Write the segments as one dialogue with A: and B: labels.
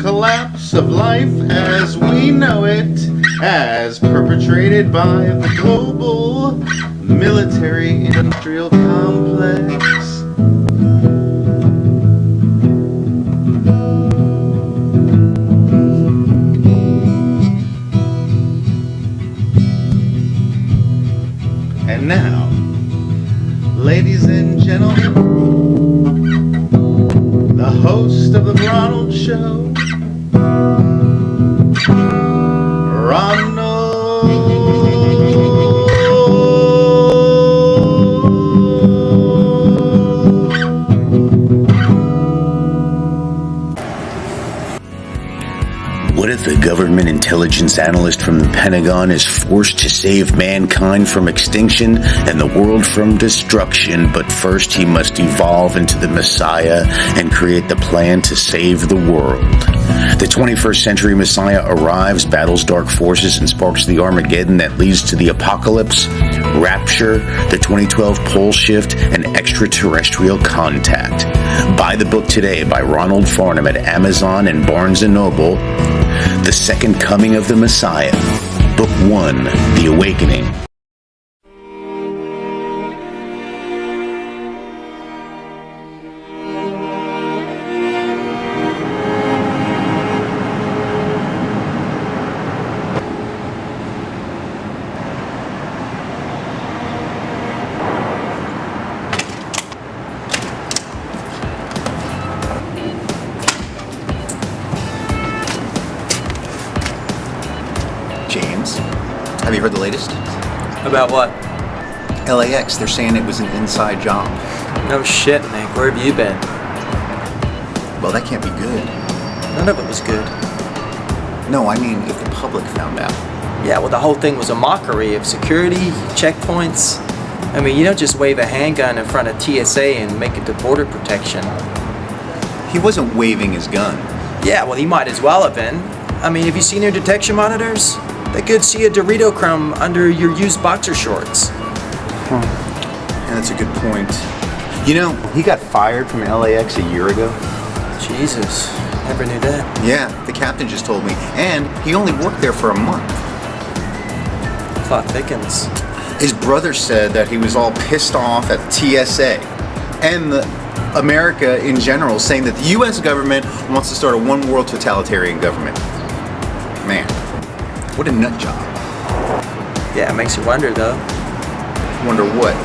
A: collapse of life as we know it, as perpetrated by the global military-industrial complex. And now, ladies and gentlemen, the host of the RONALD Show, RONALD.
B: What if a government intelligence analyst from the Pentagon is forced to save mankind from extinction and the world from destruction, but first he must evolve into the Messiah and create the plan to save the world? The 21st century Messiah arrives, battles dark forces, and sparks the Armageddon that leads to the apocalypse, rapture, the 2012 pole shift, and extraterrestrial contact. Buy the book today by Ronald Farnham at Amazon and Barnes & Noble. The Second Coming of the Messiah, Book 1, The Awakening.
C: James, have you heard the latest?
D: About what?
C: LAX, they're saying it was an inside job.
D: No shit, Nick. Where have you been?
C: Well, that can't be good.
D: None of it was good.
C: No, I mean if the public found out.
D: Yeah, well, the whole thing was a mockery of security, checkpoints. I mean, you don't just wave a handgun in front of TSA and make it to border protection.
C: He wasn't waving his gun.
D: Yeah, well, he might as well have been. I mean, have you seen your detection monitors? They could see a Dorito crumb under your used boxer shorts.
C: Yeah, that's a good point. You know, he got fired from LAX a year ago.
D: Jesus, never knew that.
C: Yeah, the captain just told me. And he only worked there for a month.
D: Plot thickens.
C: His brother said that he was all pissed off at TSA and America in general, saying that the U.S. government wants to start a one-world totalitarian government. Man, what a nut job.
D: Yeah, it makes you wonder, though.
C: Wonder what?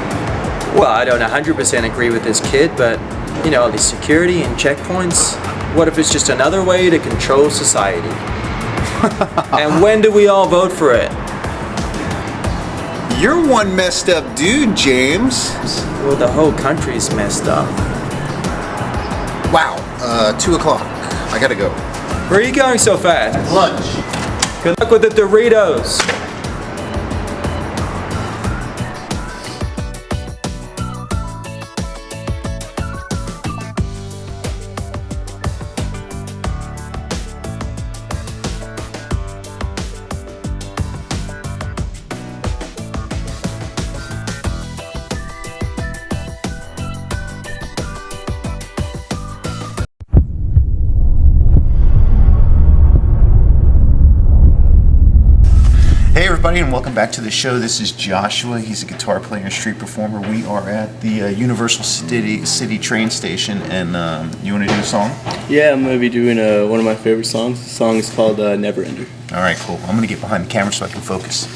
D: Well, I don't 100% agree with this kid, but, you know, the security and checkpoints, what if it's just another way to control society? And when do we all vote for it?
C: You're one messed up dude, James.
D: Well, the whole country's messed up.
C: Wow, 2 o'clock. I gotta go.
D: Where are you going so fast?
A: Lunch.
D: Good luck with the Doritos.
C: Hey everybody, and welcome back to the show. This is Joshua. He's a guitar player and street performer. We are at the Universal City train station, and you want to do a song?
E: Yeah, I'm going to be doing one of my favorite songs. The song is called Never Ender.
C: All right, cool. I'm going to get behind the camera so I can focus.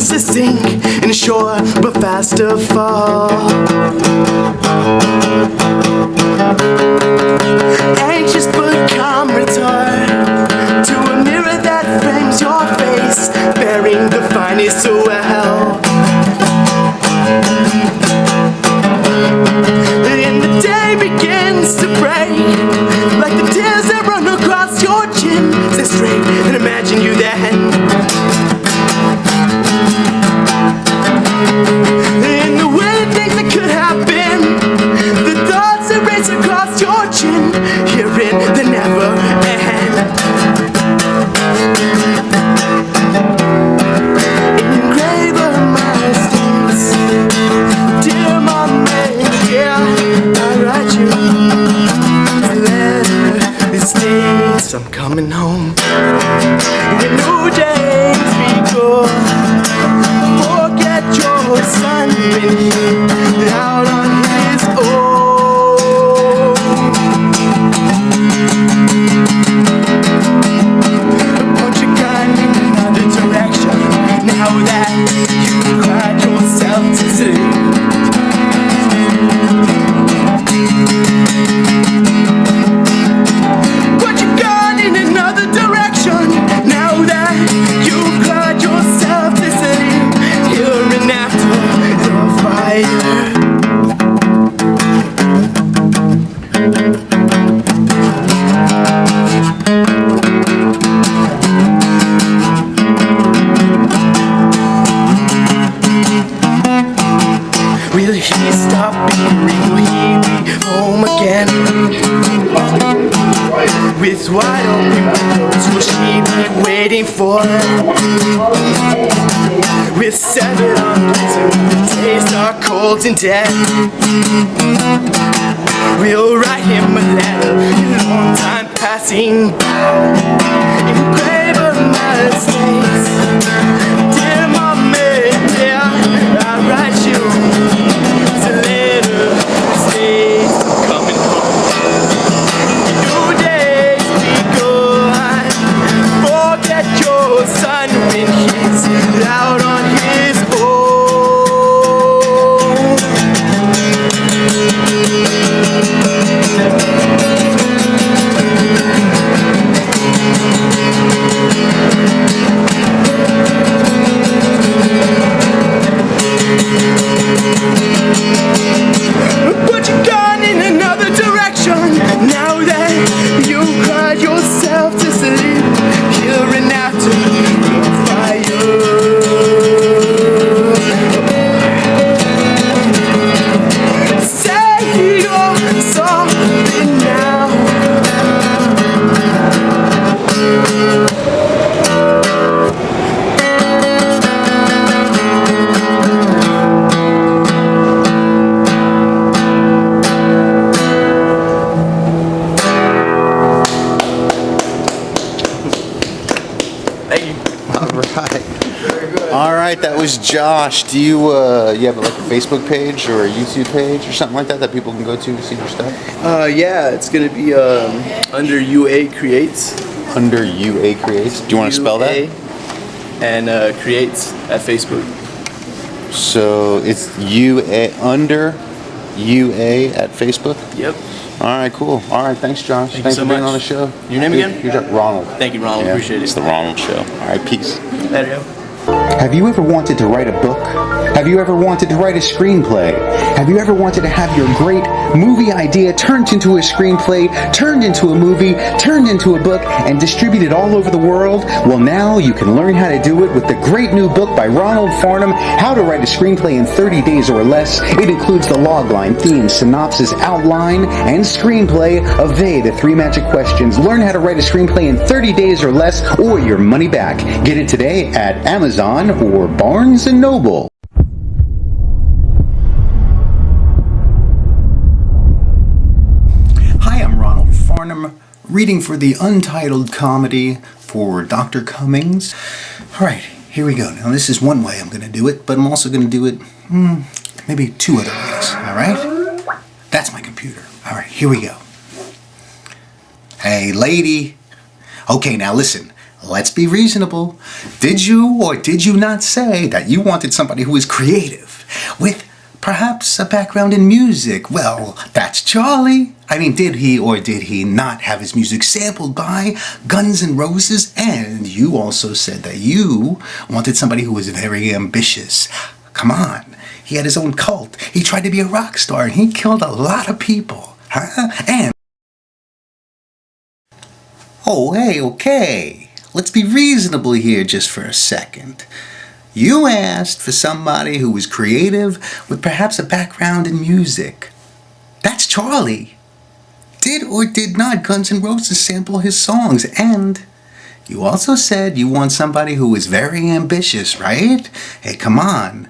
F: begins to sink and shore, but faster fall. Anxious but calm return to a mirror that frames your face, bearing the finest so well. And the day begins to break, like the tears that run across your chin. Stay straight and imagine you then. In the way things that could happen, the thoughts that race across your chin, herein they never end. Engraver my mistakes, dear mom, yeah, I write you a letter that states I'm coming home. The new days begun. Forget your son when he's out on his own. Put your gun in another direction now that you've cried yourself to sleep. Put your gun in another direction now that you've cried yourself to sleep. Here and after the fire. Will he stop being? Will he be home again? With wide open windows, will she be waiting for him? With 7 on blizzard, the days are cold and dead. We'll write him a letter in a long time passing by. Engraver my mistakes, dear mommy, yeah, I write you a letter that states I'm coming home. New days begun. Forget your son when he's out on his own. Put your gun in another direction now that you cried yourself to sleep. Here and after the fire. Say you're sorry now.
C: All right, that was Josh. Do you have like a Facebook page or a YouTube page or something like that that people can go to see your stuff?
E: Yeah, it's gonna be under UA Creates.
C: Under UA Creates. Do you want to spell that?
E: UA and Creates at Facebook.
C: So it's UA under UA at Facebook.
E: Yep.
C: All right, cool. All right, thanks, Josh.
E: Thank you
C: Thanks
E: so
C: for being
E: much.
C: on the show.
E: Your name again?
C: You're Ronald.
E: Thank you, Ronald.
C: Yeah,
E: Appreciate it.
C: It's the Ronald Show. All right, peace.
E: Later, yo.
B: Have you ever wanted to write a book? Have you ever wanted to write a screenplay? Have you ever wanted to have your great movie idea turned into a screenplay, turned into a movie, turned into a book, and distributed all over the world? Well, now you can learn how to do it with the great new book by Ronald Farnham, How to Write a Screenplay in 30 Days or Less. It includes the logline, theme, synopsis, outline, and screenplay of the 3 magic questions. Learn how to write a screenplay in 30 days or less, or your money back. Get it today at Amazon or Barnes & Noble.
C: Hi, I'm Ronald Farnham, reading for the Untitled Comedy for Dr. Cummings. All right, here we go. Now, this is one way I'm going to do it, but I'm also going to do it maybe 2 other ways, all right? That's my computer. All right, here we go. Hey, lady. Okay, now listen. let's be reasonable. Did you or did you not say that you wanted somebody who was creative, with perhaps a background in music? Well, that's Charlie. I mean, did he or did he not have his music sampled by Guns N' Roses? And you also said that you wanted somebody who was very ambitious. Come on. He had his own cult. He tried to be a rock star and he killed a lot of people. Huh? And oh, hey, okay. Let's be reasonable here just for a second. You asked for somebody who was creative with perhaps a background in music. That's Charlie. Did or did not Guns N' Roses sample his songs? And you also said you want somebody who is very ambitious, right? Hey, come on.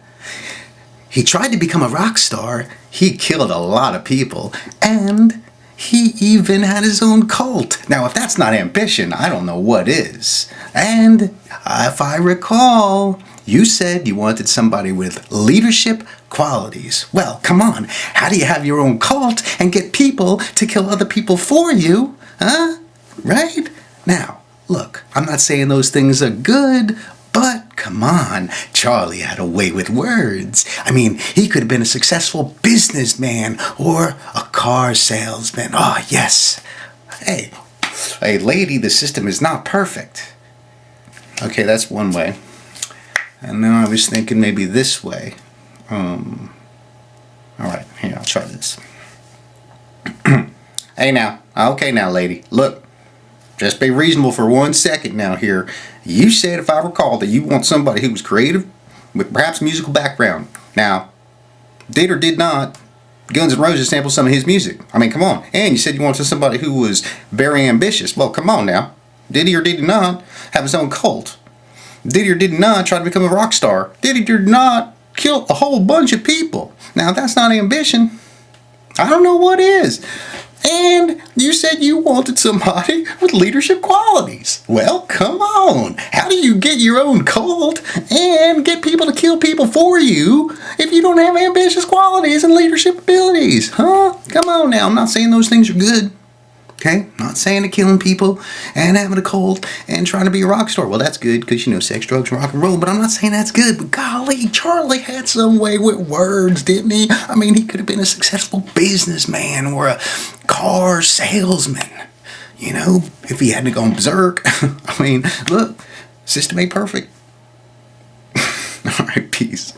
C: He tried to become a rock star. He killed a lot of people. And he even had his own cult. Now, if that's not ambition, I don't know what is. And if I recall, you said you wanted somebody with leadership qualities. Well, come on. How do you have your own cult and get people to kill other people for you? Huh? Right? Now, look, I'm not saying those things are good, but come on. Charlie had a way with words. I mean, he could have been a successful businessman or a car salesman. Oh, yes. Hey, lady, the system is not perfect. Okay, that's one way. And then I was thinking maybe this way. Alright, here, I'll try this. Hey now, okay now, lady. Look, just be reasonable for 1 second now here. You said, if I recall, that you want somebody who was creative with perhaps musical background. Now, did or did not Guns N' Roses sample some of his music? I mean, come on. And you said you wanted somebody who was very ambitious. Well, come on now. Did he or did he not have his own cult? Did he or did he not try to become a rock star? Did he or did not kill a whole bunch of people? Now, if that's not ambition, I don't know what is. And you said you wanted somebody with leadership qualities. Well, come on. How do you get your own cult and get people to kill people for you if you don't have ambitious qualities and leadership abilities? Huh? Come on now. I'm not saying those things are good. Okay? Not saying that killing people and having a cult and trying to be a rock star. Well, that's good because, sex, drugs, and rock and roll. But I'm not saying that's good. But golly, Charlie had some way with words, didn't he? I mean, he could have been a successful businessman or a car salesman. If he hadn't gone berserk. I mean, look, system ain't perfect. All right, peace.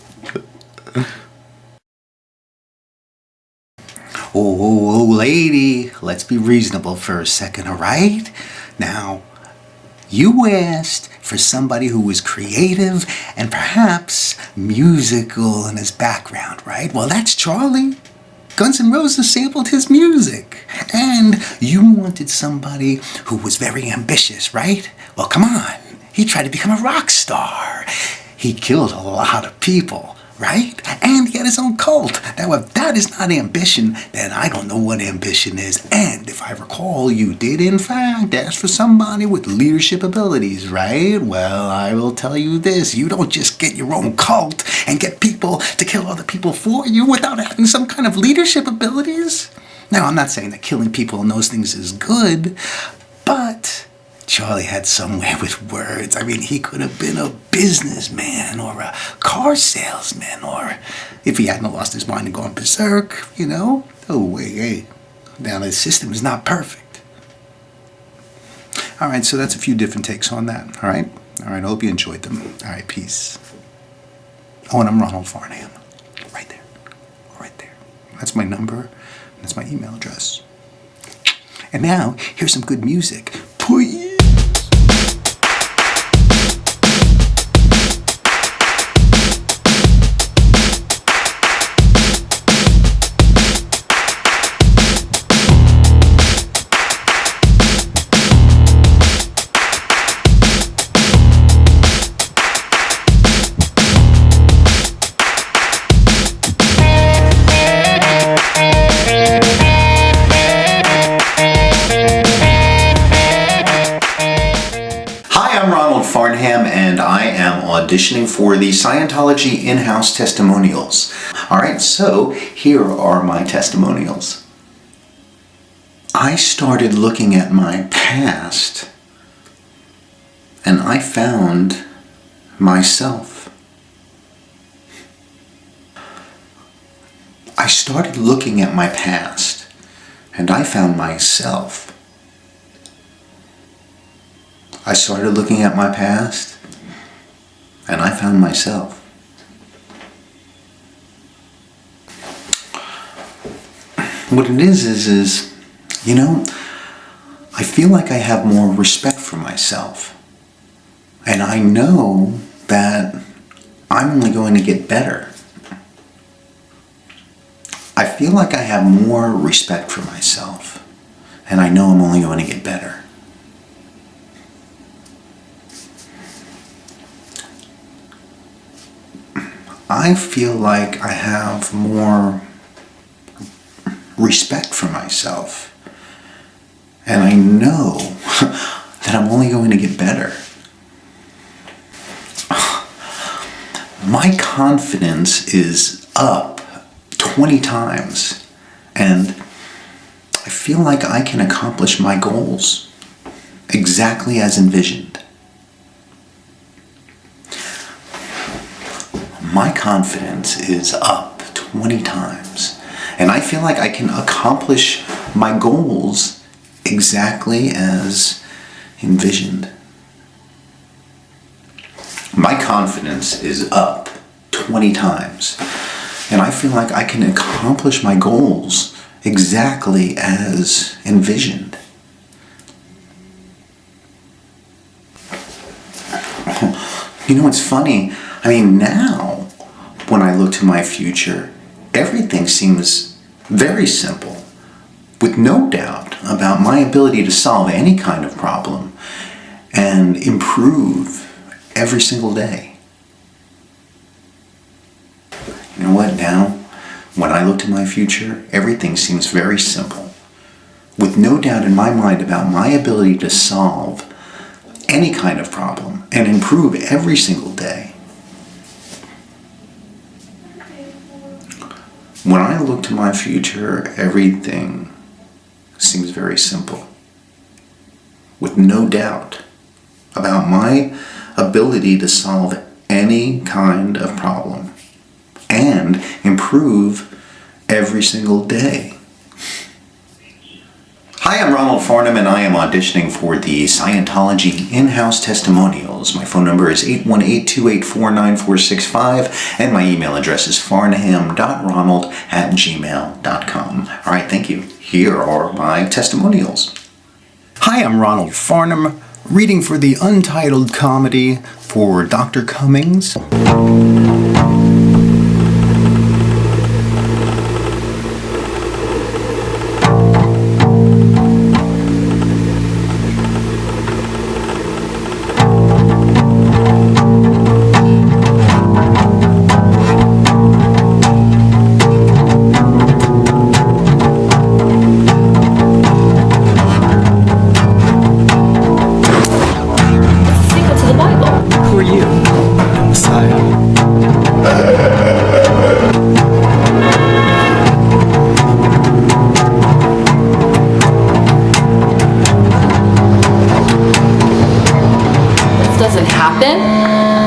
C: Oh, lady, let's be reasonable for a second, all right? Now, you asked for somebody who was creative and perhaps musical in his background, right? Well, that's Charlie. Guns N' Roses sampled his music. And you wanted somebody who was very ambitious, right? Well, come on. He tried to become a rock star. He killed a lot of people. Right? And he had his own cult. Now, if that is not ambition, then I don't know what ambition is. And if I recall, you did, in fact, ask for somebody with leadership abilities, right? Well, I will tell you this. You don't just get your own cult and get people to kill other people for you without having some kind of leadership abilities. Now, I'm not saying that killing people and those things is good, but Charlie had some way with words. I mean, he could have been a businessman or a car salesman, or if he hadn't lost his mind and gone berserk, Oh, wait, hey. Now, the system is not perfect. All right, so that's a few different takes on that, all right? All right, I hope you enjoyed them. All right, peace. Oh, and I'm Ronald Farnham. Right there. Right there. That's my number. That's my email address. And now, here's some good music. Please. And I am auditioning for the Scientology in-house testimonials. All right, so here are my testimonials. I started looking at my past
B: and I found myself. I started looking at my past, and I found myself. I started looking at my past, and I found myself. What it is, you know, I feel like I have more respect for myself. And I know that I'm only going to get better. I feel like I have more respect for myself. And I know I'm only going to get better. I feel like I have more respect for myself. And I know that I'm only going to get better. My confidence is up 20 times. And I feel like I can accomplish my goals exactly as envisioned. My confidence is up 20 times. And I feel like I can accomplish my goals exactly as envisioned. My confidence is up 20 times. And I feel like I can accomplish my goals exactly as envisioned. You know, it's funny. I mean, now, when I look to my future, everything seems very simple, with no doubt about my ability to solve any kind of problem and improve every single day. You know what? Now, when I look to my future, everything seems very simple, with no doubt in my mind about my ability to solve any kind of problem and improve every single day. When I look to my future, everything seems very simple, with no doubt about my ability to solve any kind of problem and improve every single day. Hi, I'm Ronald Farnham, and I am auditioning for the Scientology in-house testimonials. My phone number is 818-284-9465, and my email address is farnham.ronald@gmail.com. All right, thank you. Here are my testimonials. Hi, I'm Ronald Farnham, reading for the untitled comedy for Dr. Cummings.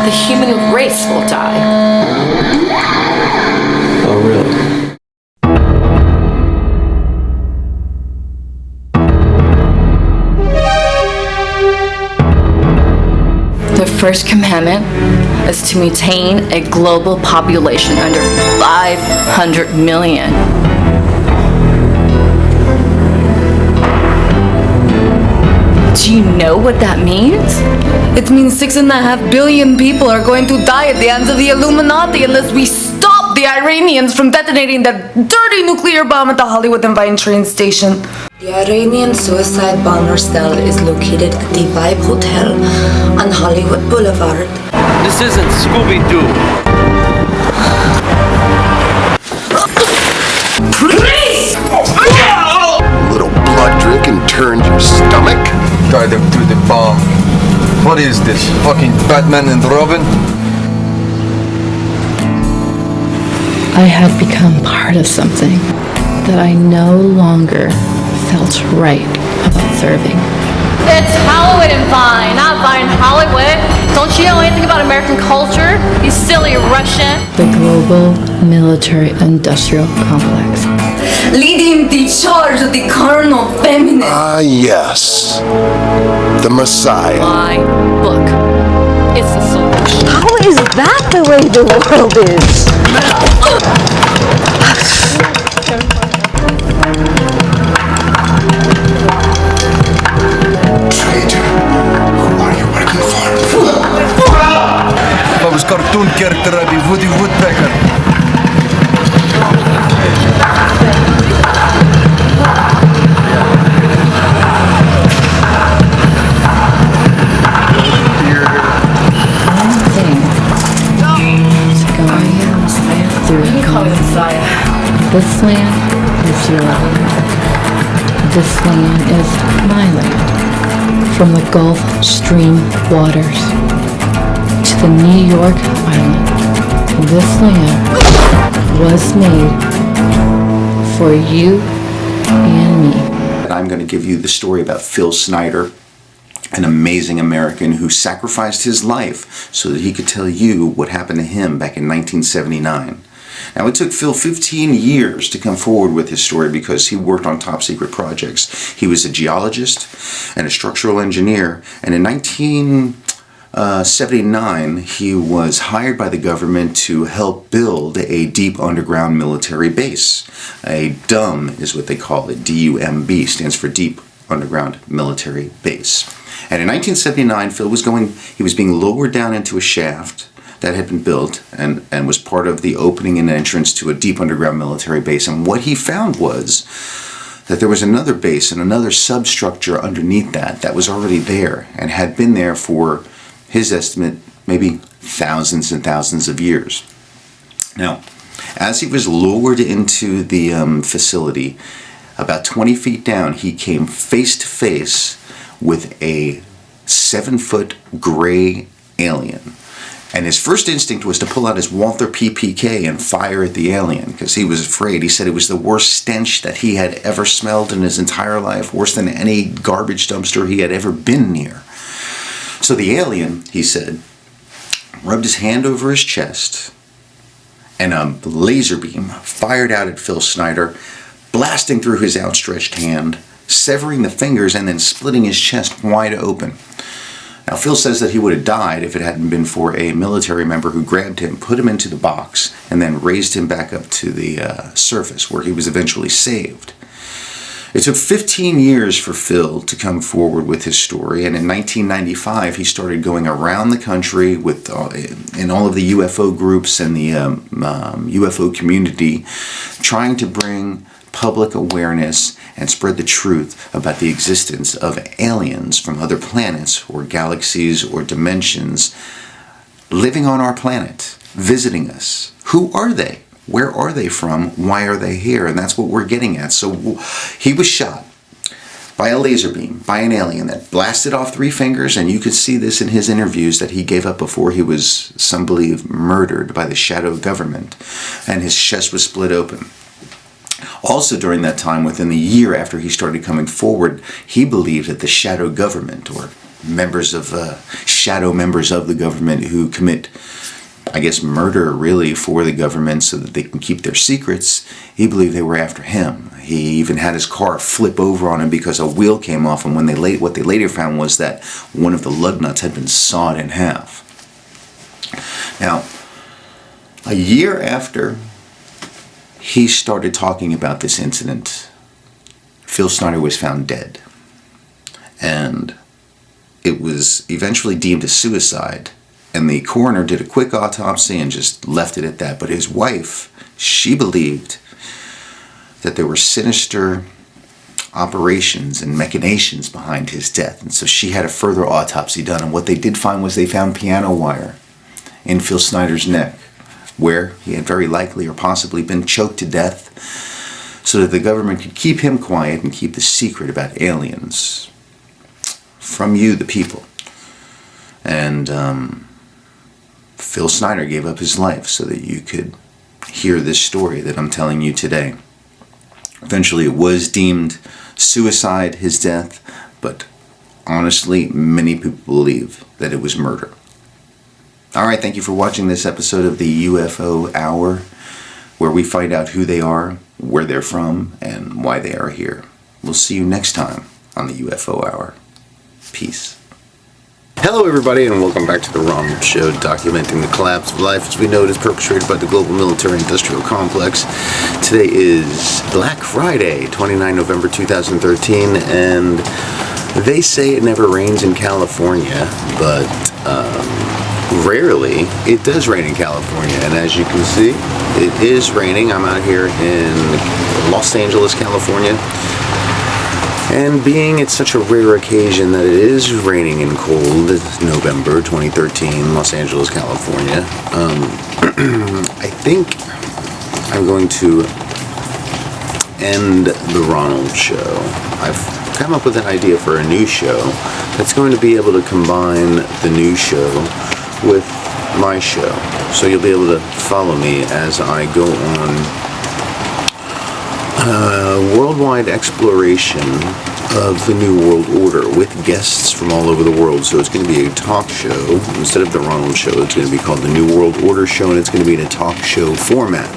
G: The human race will die.
E: Oh, really?
G: The first commandment is to maintain a global population under 500 million. Do you know what that means? It means 6.5 billion people are going to die at the hands of the Illuminati unless we stop the Iranians from detonating that dirty nuclear bomb at the Hollywood and Vine train station.
H: The Iranian suicide bomber cell is located at the Vibe Hotel on Hollywood Boulevard.
I: This isn't Scooby-Doo.
J: Little blood drinking turned your stomach?
I: Guide them through the bomb. What is this? Fucking Batman and Robin?
K: I had become part of something that I no longer felt right about serving.
G: It's Halloween! Hollywood and Vine, not Vine Hollywood. Don't you know anything about American culture? You silly Russian.
K: The global military-industrial complex.
H: Leading the charge of the carnal feminine.
J: Ah, yes. The Messiah.
G: My book. It's the solution.
L: How is that the way the world is?
J: Traitor. Who are you working for?
I: If I was cartoon character, I'd be Woody Woodpecker.
K: This land is your land. This land is my land. From the Gulf Stream waters to the New York Island, this land was made for you and me.
B: I'm going to give you the story about Phil Schneider, an amazing American who sacrificed his life so that he could tell you what happened to him back in 1979. Now, it took Phil 15 years to come forward with his story because he worked on top secret projects. He was a geologist and a structural engineer, and in 1979 he was hired by the government to help build a deep underground military base. A DUMB is what they call it. D-U-M-B stands for Deep Underground Military Base. And in 1979, Phil was being lowered down into a shaft that had been built and was part of the opening and entrance to a deep underground military base. And what he found was that there was another base and another substructure underneath that was already there and had been there for, his estimate, maybe thousands and thousands of years. Now, as he was lowered into the facility, about 20 feet down, he came face to face with a 7-foot gray alien. And his first instinct was to pull out his Walther PPK and fire at the alien because he was afraid. He said it was the worst stench that he had ever smelled in his entire life, worse than any garbage dumpster he had ever been near. So the alien, he said, rubbed his hand over his chest and a laser beam fired out at Phil Schneider, blasting through his outstretched hand, severing the fingers and then splitting his chest wide open. Now, Phil says that he would have died if it hadn't been for a military member who grabbed him, put him into the box, and then raised him back up to the surface, where he was eventually saved. It took 15 years for Phil to come forward with his story, and in 1995 he started going around the country with in all of the UFO groups and the UFO community, trying to bring public awareness and spread the truth about the existence of aliens from other planets or galaxies or dimensions living on our planet, visiting us. Who are they? Where are they from? Why are they here? And that's what we're getting at. So he was shot by a laser beam, by an alien that blasted off 3 fingers, and you could see this in his interviews that he gave up before he was, some believe, murdered by the shadow government, and his chest was split open. Also during that time, within the year after he started coming forward, he believed that the shadow government, or shadow members of the government who commit, I guess, murder really for the government so that they can keep their secrets, he believed they were after him. He even had his car flip over on him because a wheel came off, and what they later found was that one of the lug nuts had been sawed in half. Now, a year after he started talking about this incident, Phil Schneider was found dead. And it was eventually deemed a suicide. And the coroner did a quick autopsy and just left it at that. But his wife, she believed that there were sinister operations and machinations behind his death. And so she had a further autopsy done. And what they did find was they found piano wire in Phil Schneider's neck, where he had very likely or possibly been choked to death so that the government could keep him quiet and keep the secret about aliens from you, the people. And Phil Schneider gave up his life so that you could hear this story that I'm telling you today. Eventually it was deemed suicide, his death, but honestly, many people believe that it was murder. Alright, thank you for watching this episode of the UFO Hour, where we find out who they are, where they're from, and why they are here. We'll see you next time on the UFO Hour. Peace. Hello everybody, and welcome back to the RONALD Show, documenting the collapse of life as we know it is perpetrated by the global military-industrial complex. Today is Black Friday, 29 November 2013, and they say it never rains in California, but rarely it does rain in California, and as you can see, it is raining. I'm out here in Los Angeles, California. And being it's such a rare occasion that it is raining in cold November 2013, Los Angeles, California, I think I'm going to end the RONALD Show. I've come up with an idea for a new show that's going to be able to combine the new show with my show. So you'll be able to follow me as I go on worldwide exploration of the New World Order with guests from all over the world. So it's going to be a talk show. Instead of the RONALD Show, it's going to be called the New World Order Show, and it's going to be in a talk show format.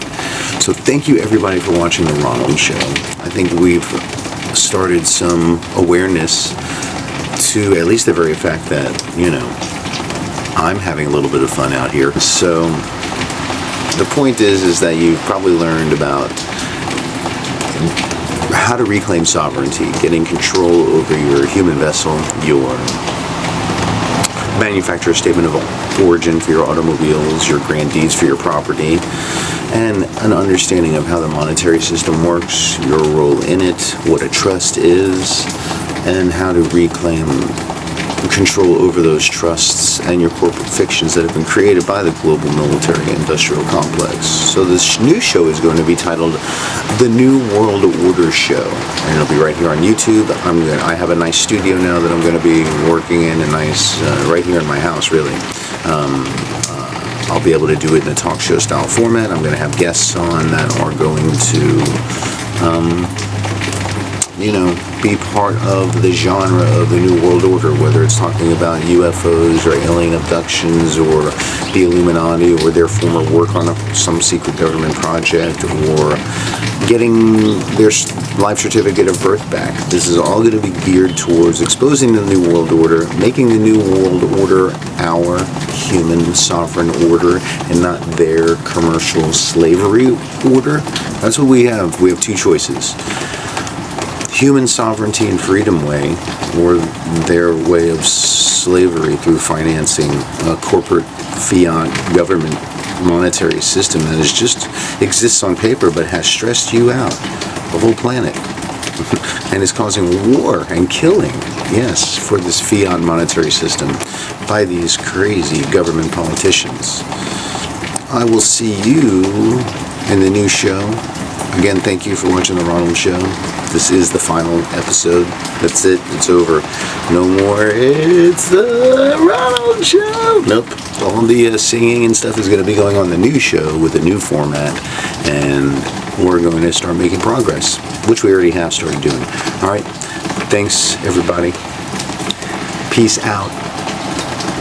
B: So thank you everybody for watching the RONALD Show. I think we've started some awareness to at least the very fact that, you know, I'm having a little bit of fun out here. So the point is that you've probably learned about how to reclaim sovereignty, getting control over your human vessel, your manufacturer statement of origin for your automobiles, your grandees for your property, and an understanding of how the monetary system works, your role in it, what a trust is, and how to reclaim control over those trusts and your corporate fictions that have been created by the global military industrial complex. So this new show is going to be titled The New World Order Show, and it'll be right here on YouTube. I have a nice studio now that I'm going to be working in, a nice right here in my house, really. I'll be able to do it in a talk show style format. I'm going to have guests on that are going to you know, be part of the genre of the New World Order, whether it's talking about UFOs or alien abductions or the Illuminati or their former work on some secret government project or getting their life certificate of birth back. This is all going to be geared towards exposing the New World Order, making the New World Order our human sovereign order and not their commercial slavery order. That's what we have. We have two choices. Human sovereignty and freedom way, or their way of slavery through financing a corporate fiat government monetary system that is just exists on paper but has stressed you out, the whole planet, and is causing war and killing, yes, for this fiat monetary system by these crazy government politicians. I will see you in the new show. Again, thank you for watching the RONALD Show. This is the final episode. That's it. It's over. No more. It's the RONALD Show. Nope. All the singing and stuff is going to be going on the new show with a new format, and we're going to start making progress, which we already have started doing. All right. Thanks, everybody. Peace out.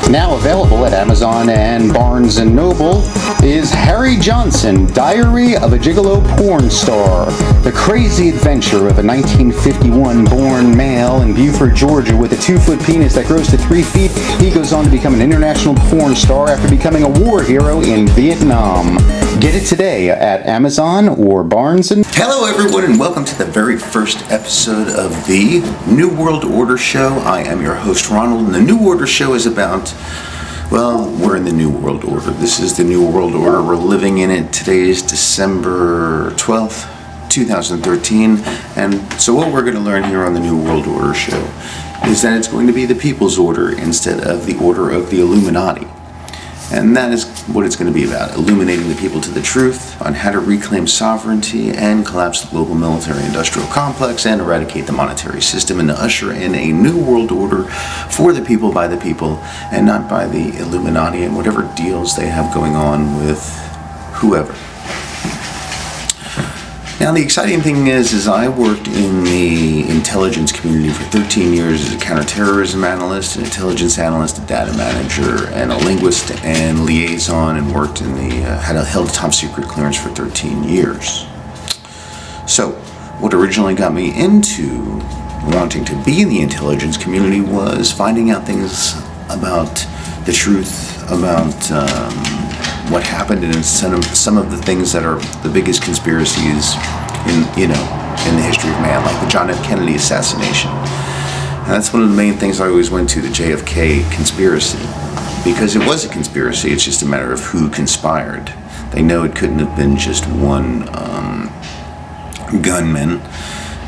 A: Now available at Amazon and Barnes & Noble is Harry Johnson, Diary of a Gigolo Porn Star. The crazy adventure of a 1951-born male in Beaufort, Georgia with a 2-foot penis that grows to 3 feet. He goes on to become an international porn star after becoming a war hero in Vietnam. Get it today at Amazon or Barnes &
B: Hello everyone, and welcome to the very first episode of the New World Order Show. I am your host Ronald, and the New Order Show is about, well, we're in the New World Order. This is the New World Order. We're living in it. Today is December 12th, 2013. And so what we're going to learn here on the New World Order Show is that it's going to be the People's Order instead of the Order of the Illuminati. And that is what it's going to be about, illuminating the people to the truth on how to reclaim sovereignty and collapse the global military-industrial complex and eradicate the monetary system and to usher in a new world order for the people, by the people, and not by the Illuminati and whatever deals they have going on with whoever. Now, the exciting thing is I worked in the intelligence community for 13 years as a counterterrorism analyst, an intelligence analyst, a data manager, and a linguist and liaison, and worked in the held a top secret clearance for 13 years. So, what originally got me into wanting to be in the intelligence community was finding out things about the truth about what happened in some of the things that are the biggest conspiracies in the history of man, like the John F. Kennedy assassination. And that's one of the main things I always went to, the JFK conspiracy, because it was a conspiracy. It's just a matter of who conspired. They know it couldn't have been just one gunman,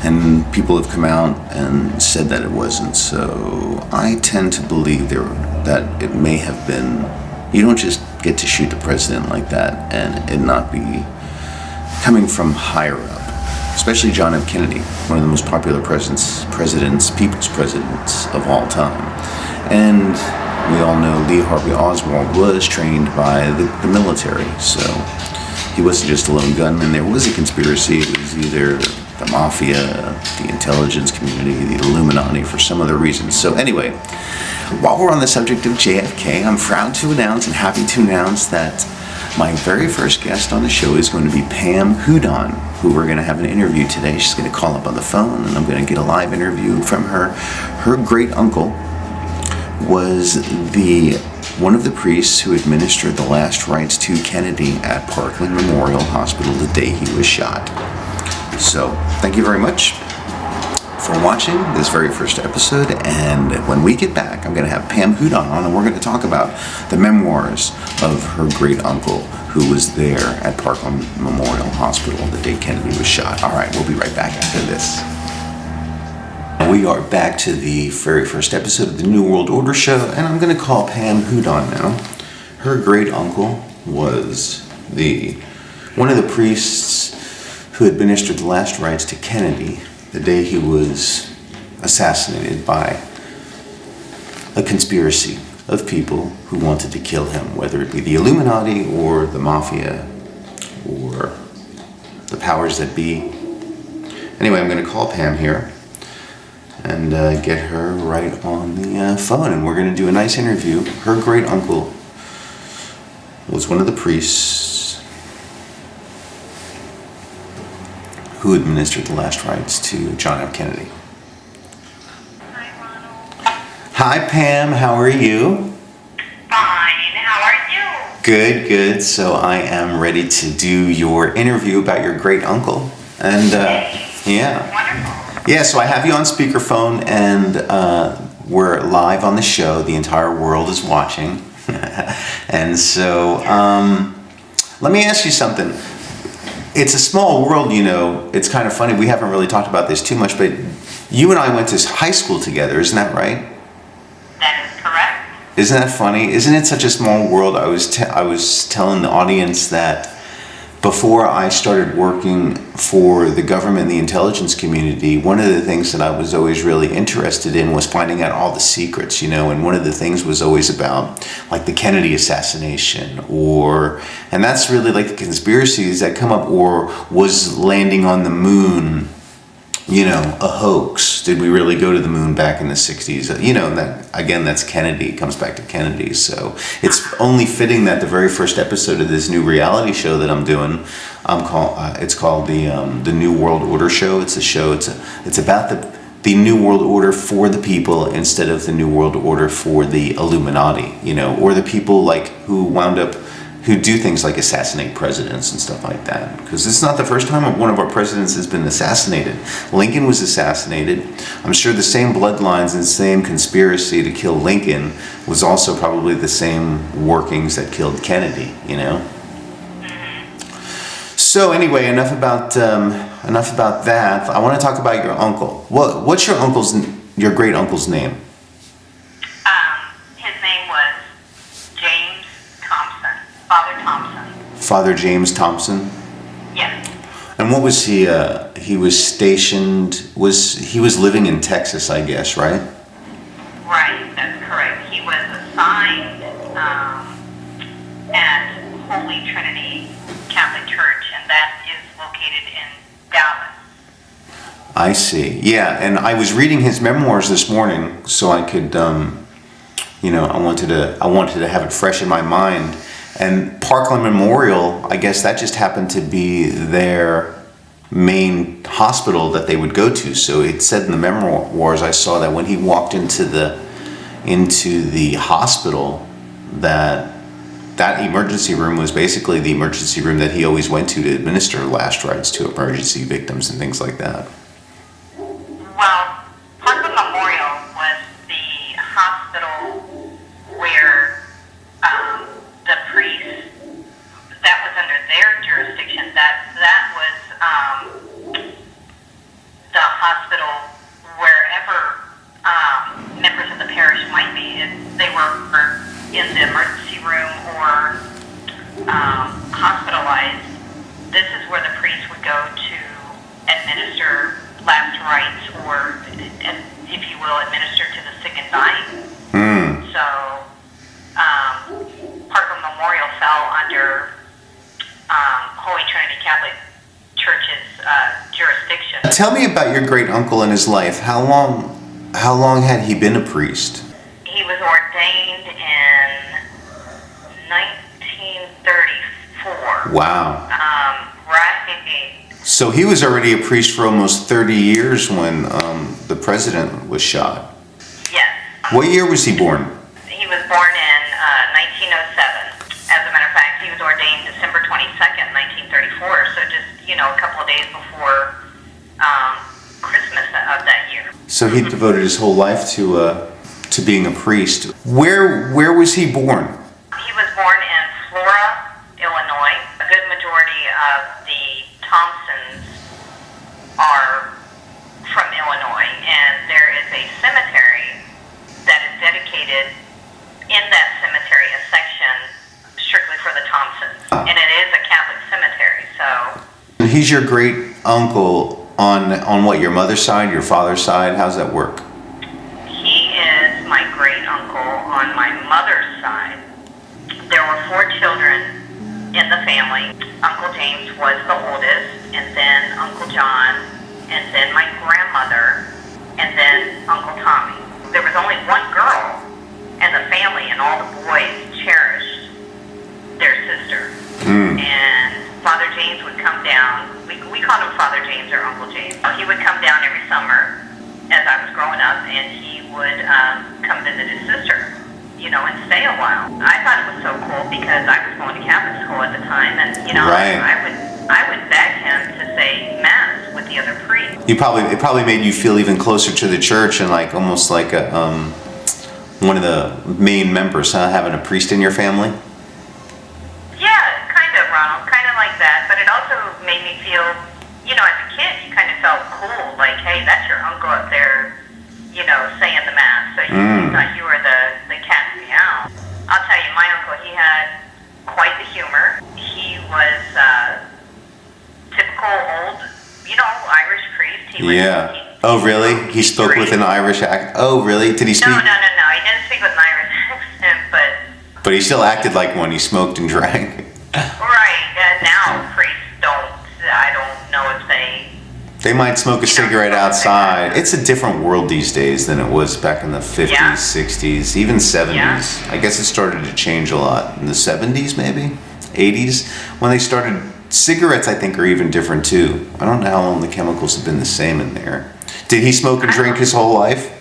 B: and people have come out and said that it wasn't. So I tend to believe that it may have been. You don't just get to shoot the president like that and it not be coming from higher up, especially John F. Kennedy, one of the most popular people's presidents of all time. And we all know Lee Harvey Oswald was trained by the military, so he wasn't just a lone gunman. There was a conspiracy. It was either the mafia, the intelligence community, the Illuminati, for some other reason. So anyway, while we're on the subject of JFK, I'm proud to announce and happy to announce that my very first guest on the show is going to be Pam Hudon, who we're going to have an interview today. She's going to call up on the phone, and I'm going to get a live interview from her. Her great uncle was one of the priests who administered the last rites to Kennedy at Parkland Memorial Hospital the day he was shot. So, thank you very much for watching this very first episode, and when we get back, I'm going to have Pam Hudon on, and we're going to talk about the memoirs of her great uncle who was there at Parkland Memorial Hospital the day Kennedy was shot. All right, we'll be right back after this. We are back to the very first episode of the New World Order show, and I'm going to call Pam Hudon now. Her great uncle was one of the priests who administered the last rites to Kennedy the day he was assassinated by a conspiracy of people who wanted to kill him, whether it be the Illuminati or the mafia or the powers that be. Anyway, I'm going to call Pam here and get her right on the phone, and we're going to do a nice interview. Her great uncle was one of the priests who administered the last rites to John F. Kennedy.
M: Hi, Ronald.
B: Hi, Pam. How are you?
M: Fine. How are you?
B: Good, good. So I am ready to do your interview about your great uncle. And yeah.
M: Wonderful.
B: Yeah, so I have you on speakerphone, and we're live on the show. The entire world is watching. And so let me ask you something. It's a small world, you know. It's kind of funny. We haven't really talked about this too much, but you and I went to high school together. Isn't that right?
M: That is correct.
B: Isn't that funny? Isn't it such a small world? I was telling the audience that before I started working for the government and the intelligence community, one of the things that I was always really interested in was finding out all the secrets, you know, and one of the things was always about like the Kennedy assassination, and that's really like the conspiracies that come up, or was landing on the moon, you know, a hoax? Did we really go to the moon back in the 60s? You know, that again, that's Kennedy. It comes back to Kennedy. So it's only fitting that the very first episode of this new reality show that I'm doing, it's called the New World Order show. It's a show. It's about the New World Order for the people instead of the New World Order for the Illuminati. You know, or the people like who do things like assassinate presidents and stuff like that. Because it's not the first time one of our presidents has been assassinated. Lincoln was assassinated. I'm sure the same bloodlines and the same conspiracy to kill Lincoln was also probably the same workings that killed Kennedy, you know? So anyway, enough about that. I want to talk about your uncle. What's your great uncle's name?
M: His name was James Thompson. Father Thompson.
B: Father James Thompson?
M: Yes.
B: And what was he? He was stationed. He was living in Texas, I guess, right?
M: Right, that's correct. He was assigned at Holy Trinity Catholic Church, and that is located in Dallas.
C: I see. Yeah, and I was reading his memoirs this morning, so I could, you know, I wanted to have it fresh in my mind. And Parkland Memorial, I guess that just happened to be their main hospital that they would go to. So it said in the memoirs I saw that when he walked into the hospital, that emergency room was basically the emergency room that he always went to administer last rites to emergency victims and things like that.
M: Well, Parkland Memorial was the hospital where the priest, that was under their jurisdiction. That was the hospital wherever members of the parish might be. If they were in the emergency room or hospitalized, this is where the priest would go to administer last rites, or, if you will, administer to the sick and dying. So, Parkland Memorial fell under Holy Trinity Catholic Church's jurisdiction.
C: Tell me about your great uncle and his life. How long had he been a priest?
M: He was ordained in 1934.
C: Wow.
M: Right.
C: So he was already a priest for almost 30 years when the president was shot.
M: Yes.
C: What year was he born?
M: He was born in 1907. As a matter of fact, he was ordained December 22nd, 1934. So just, you know, a couple of days before Christmas of that year.
C: So he devoted his whole life to being a priest. Where was he born?
M: He was born in Flora, Illinois. A good majority of the Thompsons are from Illinois, and there is a cemetery that is dedicated, in that cemetery, a section strictly for the Thompsons. And it is a Catholic cemetery, so...
C: He's your great uncle on what, your mother's side, your father's side? How's that work?
M: He is my great uncle on my mother's side. There were 4 children in the family. Uncle James was the oldest, and then Uncle John, and then my grandmother, and then Uncle Tommy. There was only one girl in the family, and all the boys cherished their sister. And Father James would come down. We called him Father James or Uncle James. He would come down every summer as I was growing up, and he would come visit his sister, you know, and stay a while. I thought it was so cool because I was going to Catholic school at the time, and, you know,
C: Right.
M: I would beg him to say Mass with the other priests.
C: It probably made you feel even closer to the church and like almost like a one of the main members, huh? Having a priest in your family.
M: Yeah, kind of, Ronald, kind of like that. But it also made me feel, you know, as a kid, you kind of felt cool. Like, hey, that's your uncle up there, you know, saying the Mass. So you thought you were the cat meow. I'll tell you, my uncle, he had quite the humor. He was typical old, you know, Irish priest. He was,
C: Oh, really? He spoke with an Irish accent. Oh, really? Did he speak?
M: No. He didn't speak with an Irish accent,
C: But he still acted like one. He smoked and drank.
M: Right. Now priests don't. I don't know if
C: They might smoke a cigarette outside. It's a different world these days than it was back in the 50s, 60s, even 70s. I guess it started to change a lot in the 70s, maybe 80s, when they started. Cigarettes, I think, are even different too. I don't know how long the chemicals have been the same in there. Did he smoke and drink his whole life?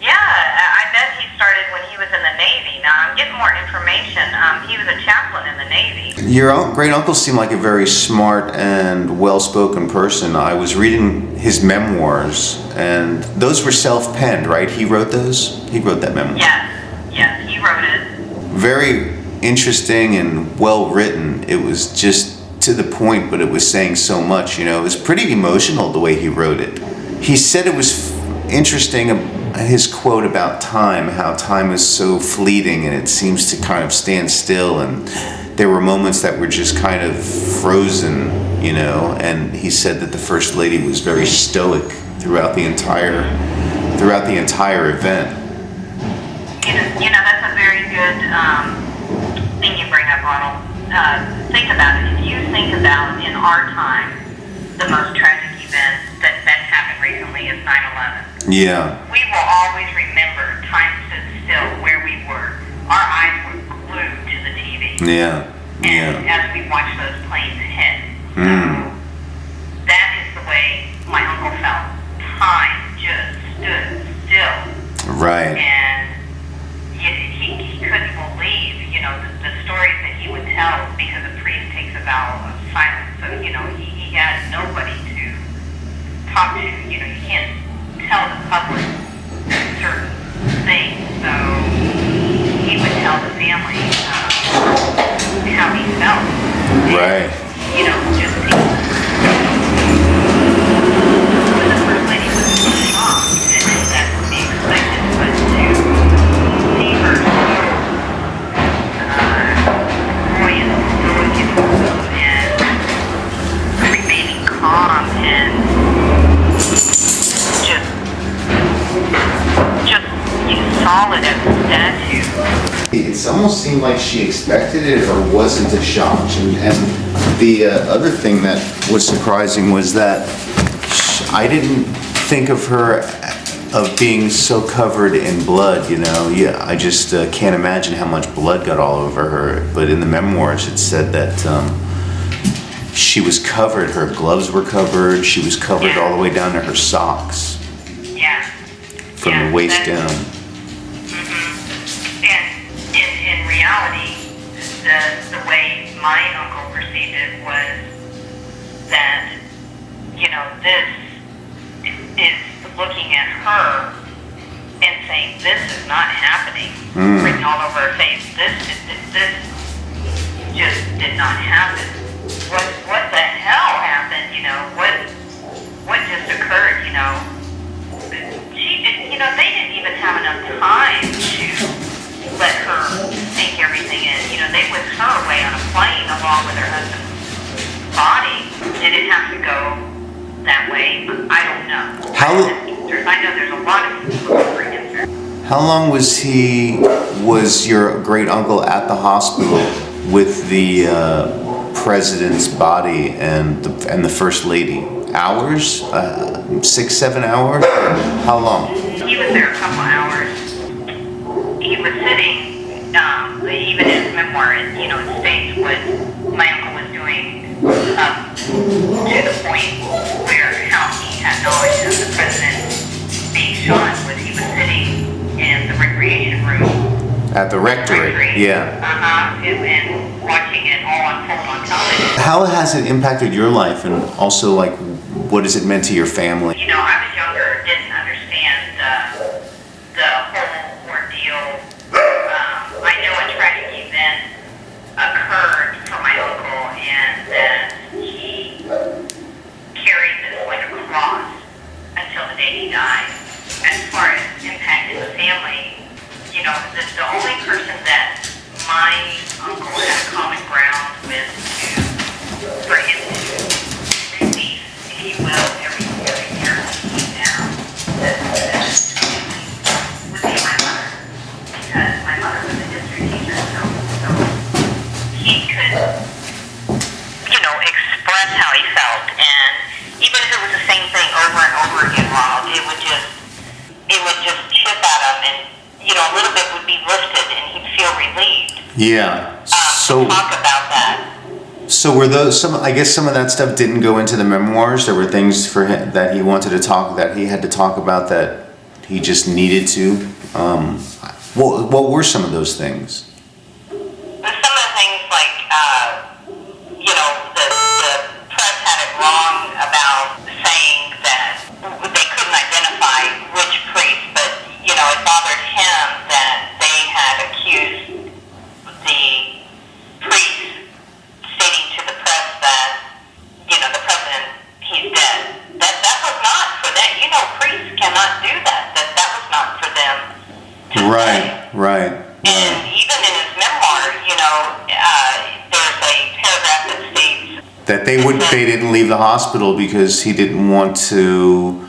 M: Yeah, I bet he started when he was in the Navy. Now, I'm getting more information. He was a chaplain in the Navy.
C: Your great uncle seemed like a very smart and well-spoken person. I was reading his memoirs, and those were self-penned, right? He wrote those? He wrote that memoir?
M: Yes, he wrote it.
C: Very interesting and well-written. It was just to the point, but it was saying so much, you know. It was pretty emotional the way he wrote it. He said it was interesting, his quote about time, how time is so fleeting and it seems to kind of stand still, and there were moments that were just kind of frozen, you know, and he said that the First Lady was very stoic throughout the entire event.
M: You know, that's a very good thing you bring up, Ronald. Think about it. If you think about in our time, the most tragic event that happened recently is 9/11.
C: Yeah.
M: We will always remember time stood still where we were. Our eyes were glued to the TV.
C: Yeah.
M: And as we watched those planes hit. So that is the way my uncle felt. Time just stood still.
C: Right.
M: And he couldn't believe, the stories that he would tell, because a priest takes a vow of silence. So, he had nobody to talk to. You can't tell the public certain things. So he would tell the family how he felt.
C: Right.
M: Just when the First Lady was in shock, and that's to be expected, but to see her so buoyant, stoic, and remaining calm, and just solid as a statue.
C: It almost seemed like she expected it or wasn't a shock. And the other thing that was surprising was that I didn't think of her of being so covered in blood, Yeah, I just can't imagine how much blood got all over her. But in the memoirs, it said that she was covered. Her gloves were covered. She was covered all the way down to her socks.
M: Yeah.
C: From the waist down.
M: And in reality, the way my uncle perceived it was that, this is looking at her and saying, this is not happening, written all over her face. This just did not happen. What the hell happened? What just occurred? She did. They didn't even have enough time to let her sink everything in. They whisked her away on a plane along with her husband's body. Did it have to go that way? I don't know. I know there's a lot of people wondering answers.
C: How long was your great uncle at the hospital with the president's body and the first lady? Hours? 6, 7 hours? How long?
M: He was there a couple hours. He was sitting, even in his memoir, it states what my uncle was doing up to the point where how he had knowledge of the president being shot was he was sitting in the recreation room.
C: At the rectory, yeah.
M: And watching it all unfold on television.
C: How has it impacted your life, and also, what has it meant to your family?
M: I was younger, didn't understand the whole ordeal. I know a tragic event occurred for my uncle, and that he carried this like a cross until the day he died. As far as impacting the family, the only person that my uncle had a common ground with for him to release, if you will, every year now, would be my mother. Because my mother was a history teacher, so he could, express how he felt. And even if it was the same thing over and over again, Ronald, it would just chip at him, and a little bit would be lifted, and he'd feel relieved.
C: Yeah.
M: So talk about that.
C: So were those I guess some of that stuff didn't go into the memoirs. There were things for him that he wanted to talk, that he had to talk about, that he just needed to. What were some of those things?
M: Some of the things like, the press had it wrong about saying that they couldn't identify which priest, but, it bothered him that they had accused the priest, stating to the press that, the president, he's dead. That was not for them. Priests cannot do that. That was not for them to say.
C: Right.
M: And even in his memoir, there's a paragraph that states
C: that they didn't leave the hospital because he didn't want to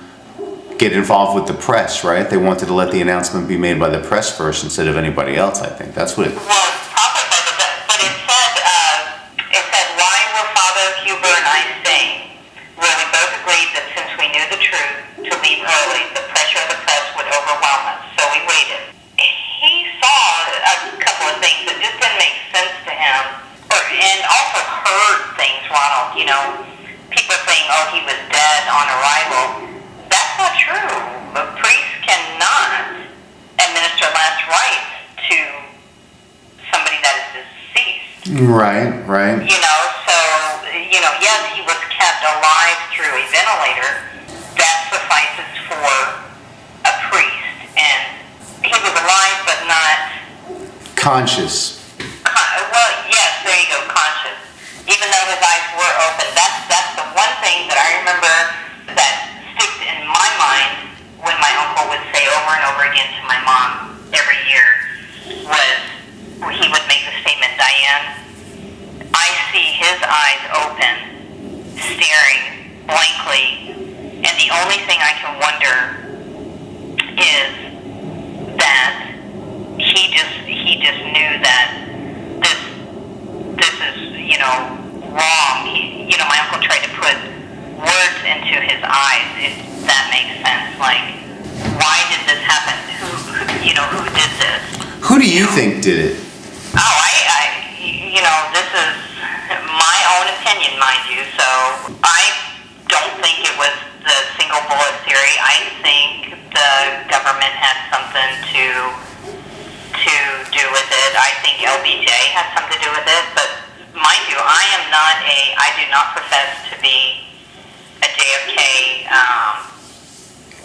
C: get involved with the press, right? They wanted to let the announcement be made by the press first instead of anybody else, I think. That's what it...
M: Well, probably, but it said, why were Father Huber and I staying? Really people saying, oh, he was dead on arrival. That's not true. A priest cannot administer last rites to somebody that is deceased.
A: Right.
M: So, yes, he was kept alive through a ventilator. That suffices for a priest. And he was alive but not
A: Conscious.
M: well, yes, there you go, conscious. Even though his eyes were open, that's the one thing that I remember that sticks in my mind when my uncle would say over and over again to my mom every year was he would make the statement, Diane, I see his eyes open, staring blankly, and the only thing I can wonder is that he just knew that this is, wrong. My uncle tried to put words into his eyes, if that makes sense. Like, why did this happen? Who did this?
A: Who do you think did it?
M: Oh, this is my own opinion, mind you, so I don't think it was the single bullet theory. I think the government had something to do with it. I think LBJ had something to do with it, but mind you, I do not profess to be a JFK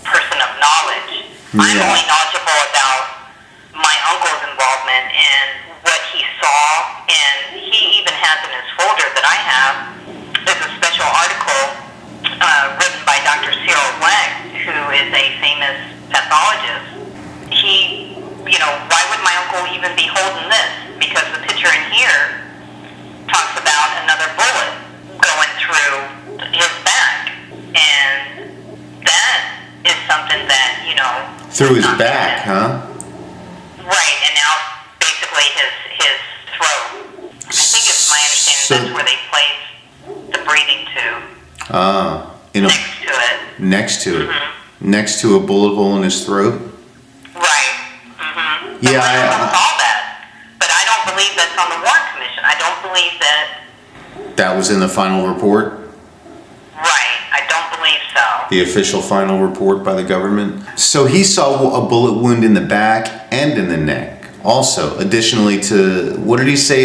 M: person of knowledge.
A: Yeah.
M: I'm only knowledgeable about my uncle's involvement and what he saw, and he even has in his folder that I have, there's a special article written by Dr. Cyril Leck, who is a famous pathologist. Why would my uncle even be holding this? Because the picture in here talks about another bullet going through his back, and that is something that,
A: Through his back, huh?
M: Right, and out basically his throat. I think it's my understanding that's where they place the breathing tube.
A: Next to it. Next to a bullet hole in his throat?
M: Right.
A: Yeah,
M: I saw that, but I don't believe that's on the Warren Commission. I don't believe that.
A: That was in the final report?
M: Right, I don't believe so.
A: The official final report by the government? So he saw a bullet wound in the back and in the neck. Also, additionally to, what did he say?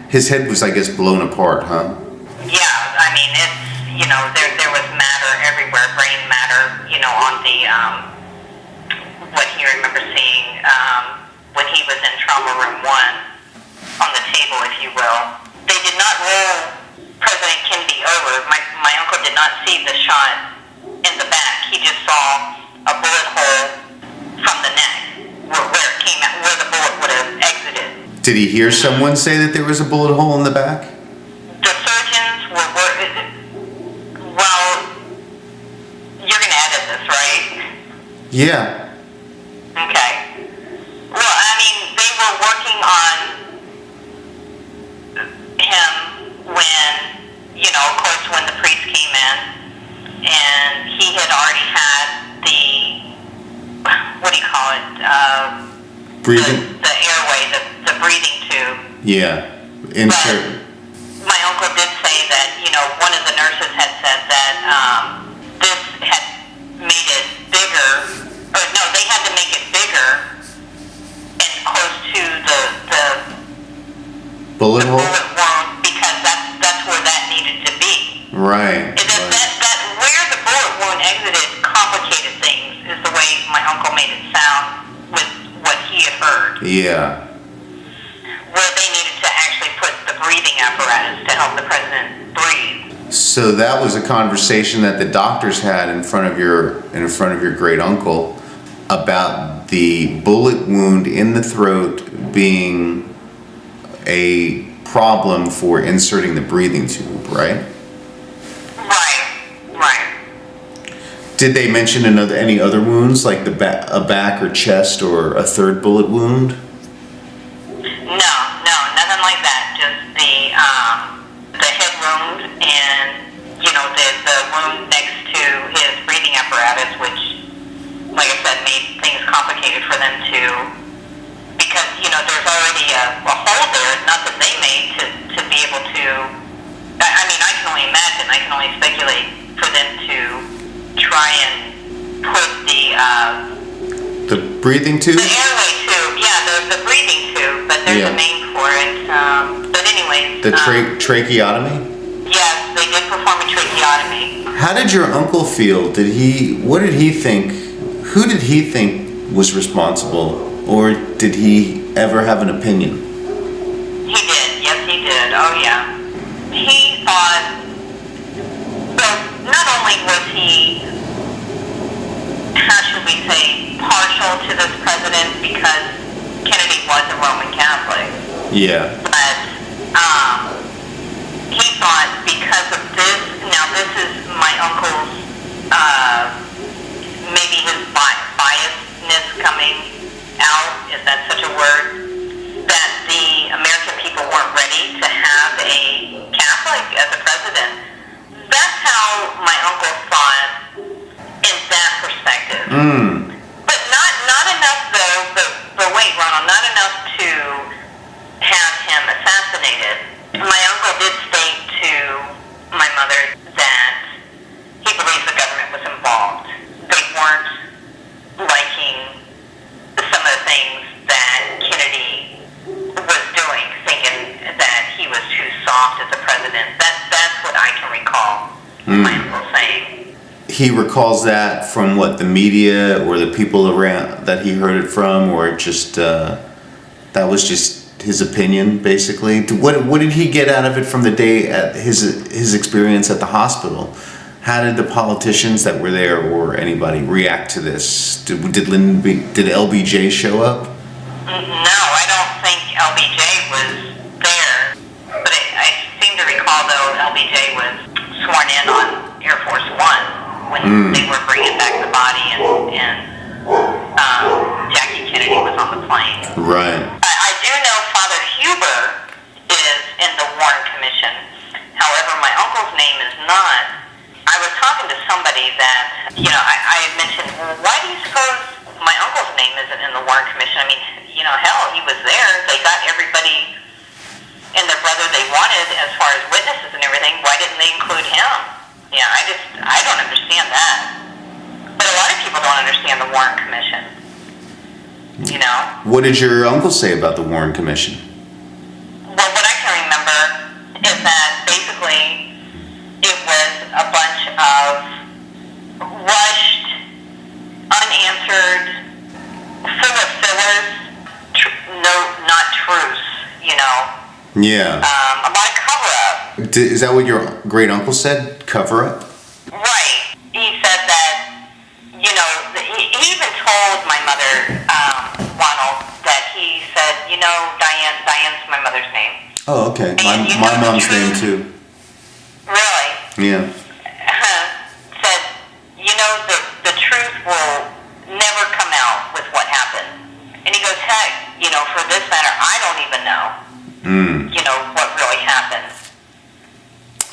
A: His head was, I guess, blown apart, huh?
M: Yeah, I mean, it's, there was matter everywhere, brain matter, on the, what he remembers seeing when he was in trauma room 1, on the table, if you will. They did not roll President Kennedy over. My uncle did not see the shot in the back. He just saw a bullet hole from the neck, where it came out, where the bullet would have exited.
A: Did he hear someone say that there was a bullet hole in the back?
M: The surgeons were well, you're going to edit this, right?
A: Yeah.
M: Okay. Well, I mean, they were working on him when, of course, when the priest came in, and he had already had the, what do you call it?
A: Breathing?
M: The airway, the breathing tube.
A: Yeah. Insert.
M: But my uncle did say that, one of the nurses had said that this had made it bigger, or no, they had to make it bigger and close to the
A: bullet hole?
M: Bullet wound, because that's where that needed to be.
A: Right.
M: And that where the bullet wound exited complicated things, is the way my uncle made it sound with what he had heard.
A: Yeah.
M: Where they needed to actually put the breathing apparatus to help the president breathe.
A: So that was a conversation that the doctors had in front of your great uncle about the bullet wound in the throat being a problem for inserting the breathing tube, right?
M: Right.
A: Did they mention any other wounds, like a back or chest or a third bullet wound?
M: No, nothing like that. Just the head wound and the wound next to his breathing apparatus, which, like I said, made things complicated for them because there's already a hole there, not that they made to be able to. I mean, I can only imagine can only speculate for them to try and put
C: the breathing tube?
M: The airway tube, yeah, the breathing tube, but there's a name for it. But anyways.
C: The tracheotomy?
M: Yes, they did perform a tracheotomy.
C: How did your uncle feel? What did he think? Who did he think was responsible? Or did he ever have an opinion?
M: He did, yes he did, oh yeah. He thought, well, not only was he, how should we say, partial to this president because Kennedy was a Roman Catholic.
C: Yeah.
M: But he thought because of this, now this is my uncle's, maybe his biasness coming out, is that such a word, that the American people weren't ready to have a Catholic as a president. That's how my uncle saw it in that perspective. But not enough though, but wait, Ronald, not enough to have him assassinated. My uncle did state to my mother that he believes the government was involved. They weren't liking some of the things that Kennedy was doing, thinking that he was too soft as a president. That's what I can recall my uncle saying.
C: He recalls that from what, the media or the people around that he heard it from, or just that was just his opinion, basically. What did he get out of it from the day at his experience at the hospital? How did the politicians that were there or anybody react to this? Did LBJ show up?
M: No, I don't think LBJ was there. But I seem to recall, though, LBJ was sworn in on Air Force One when they were bringing back the body and Jackie Kennedy was on the plane.
C: Right.
M: I do know Father Huber is in the Warren Commission. However, my uncle's name is not. I was talking to somebody that, I had mentioned, well, why do you suppose my uncle's name isn't in the Warren Commission? I mean, hell, he was there. They got everybody and their brother they wanted as far as witnesses and everything. Why didn't they include him? Yeah, I don't understand that. But a lot of people don't understand the Warren Commission.
C: What did your uncle say about the Warren Commission?
M: Well, what I can remember is that basically it was a bunch of rushed, unanswered, full of fillers, not truths,
C: Yeah.
M: a lot of cover-up.
C: Is that what your great uncle said? Cover up?
M: Right. He said that, he even told my mother, Ronald, that he said, Diane's my mother's name.
C: Oh, okay. My mom's name too.
M: Really?
C: Yeah.
M: Said, the truth will never come out with what happened. And he goes, heck, for this matter, I don't even know, what really happened.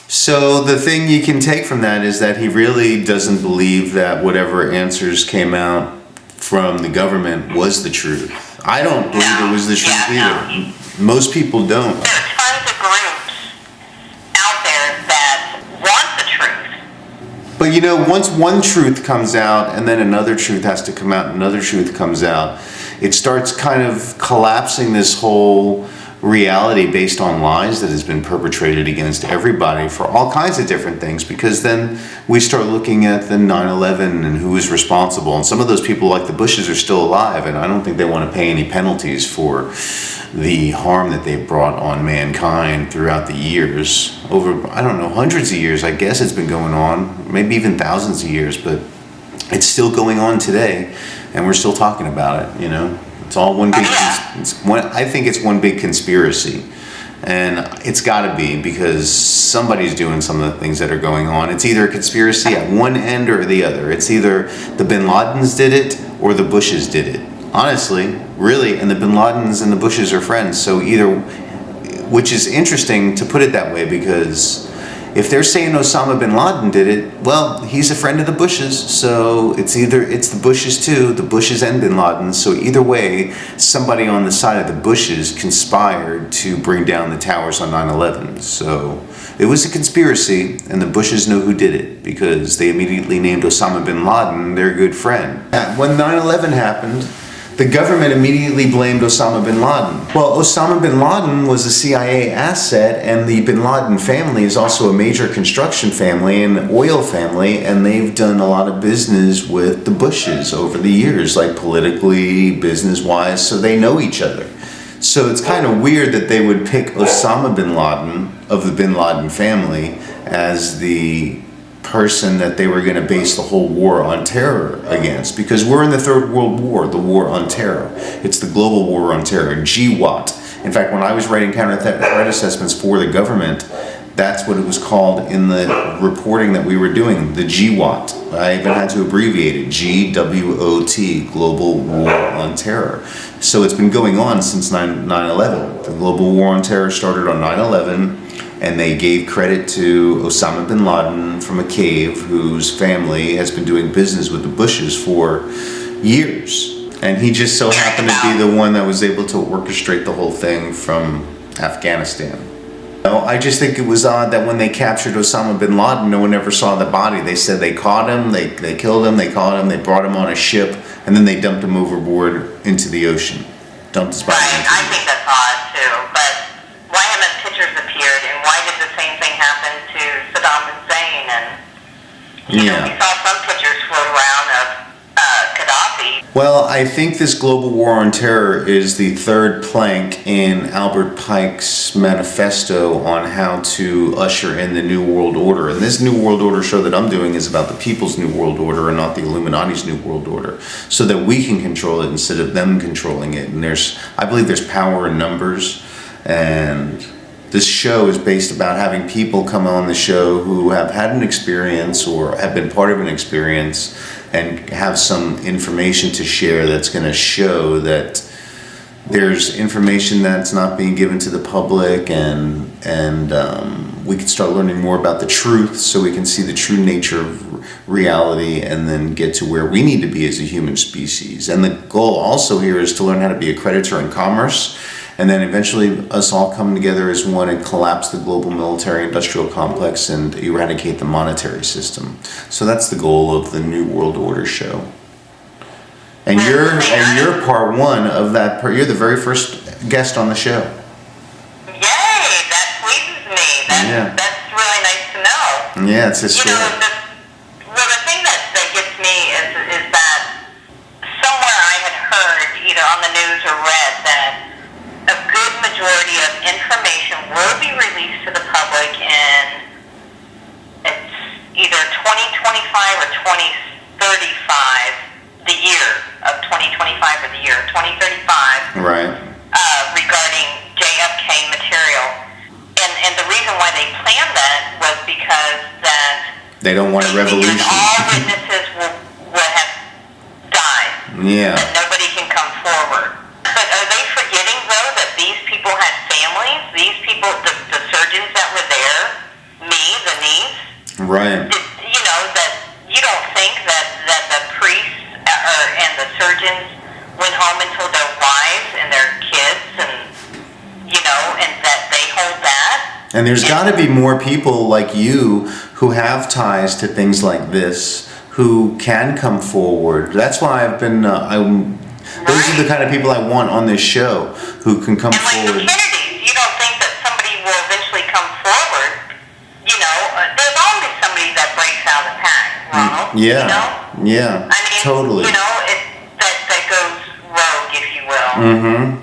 C: So the thing you can take from that is that he really doesn't believe that whatever answers came out from the government was the truth. I don't believe it was the truth either. Most people don't.
M: There are tons of groups out there that want the truth.
C: But once one truth comes out and then another truth has to come out and another truth comes out, it starts kind of collapsing this whole reality based on lies that has been perpetrated against everybody for all kinds of different things, because then we start looking at the 9/11 and who is responsible, and some of those people like the Bushes are still alive, and I don't think they want to pay any penalties for the harm that they've brought on mankind throughout the years, over, I don't know, hundreds of years. I guess it's been going on, maybe even thousands of years, but it's still going on today, and we're still talking about it. It's all one big. I think it's one big conspiracy, and it's got to be, because somebody's doing some of the things that are going on. It's either a conspiracy at one end or the other. It's either the Bin Ladens did it or the Bushes did it. Honestly, really, and the Bin Ladens and the Bushes are friends. So either, which is interesting to put it that way, because if they're saying Osama bin Laden did it, well, he's a friend of the Bushes, so it's the Bushes too, the Bushes and bin Laden. So either way, somebody on the side of the Bushes conspired to bring down the towers on 9/11. So it was a conspiracy, and the Bushes know who did it because they immediately named Osama bin Laden their good friend. When 9/11 happened, the government immediately blamed Osama bin Laden. Well, Osama bin Laden was a CIA asset, and the bin Laden family is also a major construction family and oil family, and they've done a lot of business with the Bushes over the years, like politically, business-wise, so they know each other. So it's kind of weird that they would pick Osama bin Laden of the bin Laden family as the person that they were going to base the whole war on terror against, because we're in the Third World War, the war on terror. It's the global war on terror, GWAT. In fact, when I was writing counter-threat assessments for the government, that's what it was called in the reporting that we were doing, the GWAT. I even had to abbreviate it, GWOT, Global War on Terror. So it's been going on since 9/11. The global war on terror started on 9/11. And they gave credit to Osama bin Laden from a cave, whose family has been doing business with the Bushes for years. And he just so happened to be the one that was able to orchestrate the whole thing from Afghanistan. I just think it was odd that when they captured Osama bin Laden, no one ever saw the body. They said they caught him, they killed him, they caught him, they brought him on a ship, and then they dumped him overboard into the ocean. Dumped his body into the ocean.
M: I think that's odd too, but why haven't pictures appeared, and why did the same thing happen to Saddam Hussein? And you know, we saw some pictures float around of Gaddafi.
C: Well, I think this global war on terror is the third plank in Albert Pike's manifesto on how to usher in the New World Order. And this New World Order show that I'm doing is about the people's New World Order and not the Illuminati's New World Order, so that we can control it instead of them controlling it. And I believe there's power in numbers. And this show is based about having people come on the show who have had an experience or have been part of an experience and have some information to share that's going to show that there's information that's not being given to the public, and we can start learning more about the truth so we can see the true nature of reality and then get to where we need to be as a human species. And the goal also here is to learn how to be a creditor in commerce, and then eventually us all come together as one and collapse the global military-industrial complex and eradicate the monetary system. So that's the goal of the New World Order show. And you're part one of that. You're the very first guest on the show.
M: Yay! That pleases me. That's really nice to know.
C: Yeah, it's historic.
M: You know, the thing that gets me is that somewhere I had heard, either on the news or read, that a good majority of information will be released to the public in it's either 2025 or 2035, the year of 2025 or the year of 2035.
C: Right.
M: Regarding JFK material. And the reason why they planned that was because that
C: they don't want a revolution.
M: All witnesses will have died.
C: Yeah.
M: That nobody can come forward. But are they forgetting, though, that these people had families? These people, the surgeons that were there, the niece?
C: Right.
M: You know, that you don't think that the priests and the surgeons went home and told their wives and their kids and, you know, and that they hold that?
C: And there's got to be more people like you who have ties to things like this who can come forward. That's why I've been, those are the kind of people I want on this show who can come forward.
M: The Kennedys, you don't think that somebody will eventually come forward? You know, there's always somebody that breaks out of the pack, Ronald.
C: Yeah.
M: You know?
C: Yeah.
M: I mean,
C: totally.
M: You know, that goes rogue, if you will.
C: Mm-hmm.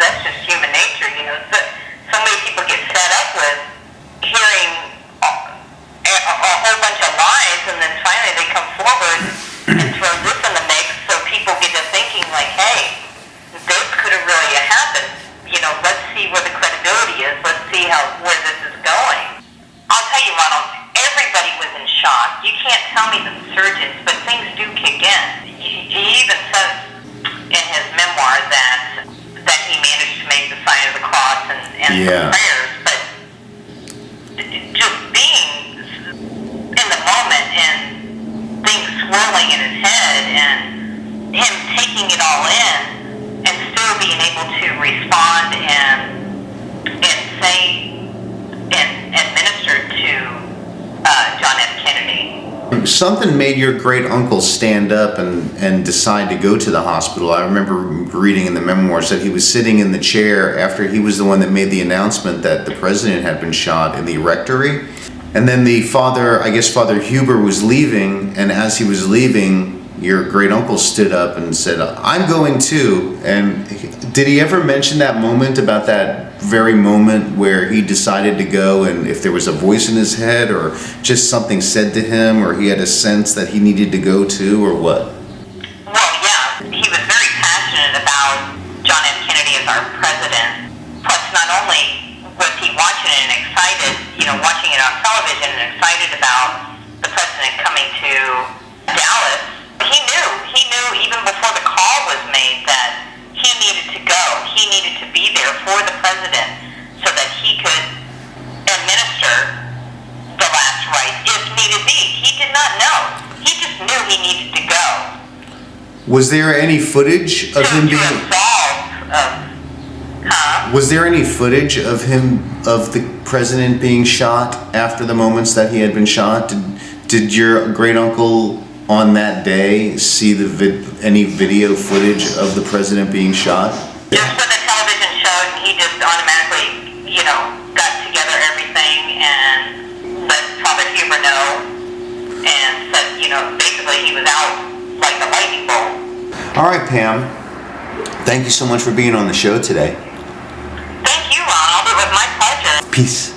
M: That's just human nature, you know. So many people get fed up with hearing a whole bunch of lies, and then finally they come forward and throw this in the mix, so people get to thinking like, hey, this could have really happened. You know, let's see where the credibility is. Let's see where this is going. I'll tell you, Ronald, everybody was in shock. You can't tell me the surgeons, but things do kick in. He even says in his memoir that taking it all in and still being able to respond and say and minister to John F. Kennedy.
C: Something made your great uncle stand up and decide to go to the hospital. I remember reading in the memoirs that he was sitting in the chair after he was the one that made the announcement that the president had been shot in the rectory. And then the father, I guess Father Huber, was leaving, and as he was leaving, your great uncle stood up and said, "I'm going too." And did he ever mention that moment, about that very moment where he decided to go, and if there was a voice in his head or just something said to him, or he had a sense that he needed to go too, or what?
M: Well, yeah, he was very passionate about John F. Kennedy as our president. Plus, not only was he watching it and excited, watching it on television and excited about the president coming to Dallas, he knew even before the call was made that he needed to go. He needed to be there for the president so that he could administer the last rite if needed be. He did not know. He just knew he needed to go.
C: Was there any footage of him being... Was there any footage of the president being shot after the moments that he had been shot? Did your great uncle on that day see any video footage of the president being shot?
M: Just for the television show, he just automatically, got together everything and let Father Huber know and said, basically he was out like a lightning bolt.
C: All right, Pam. Thank you so much for being on the show today.
M: Thank you, Ronald. It was my pleasure.
C: Peace.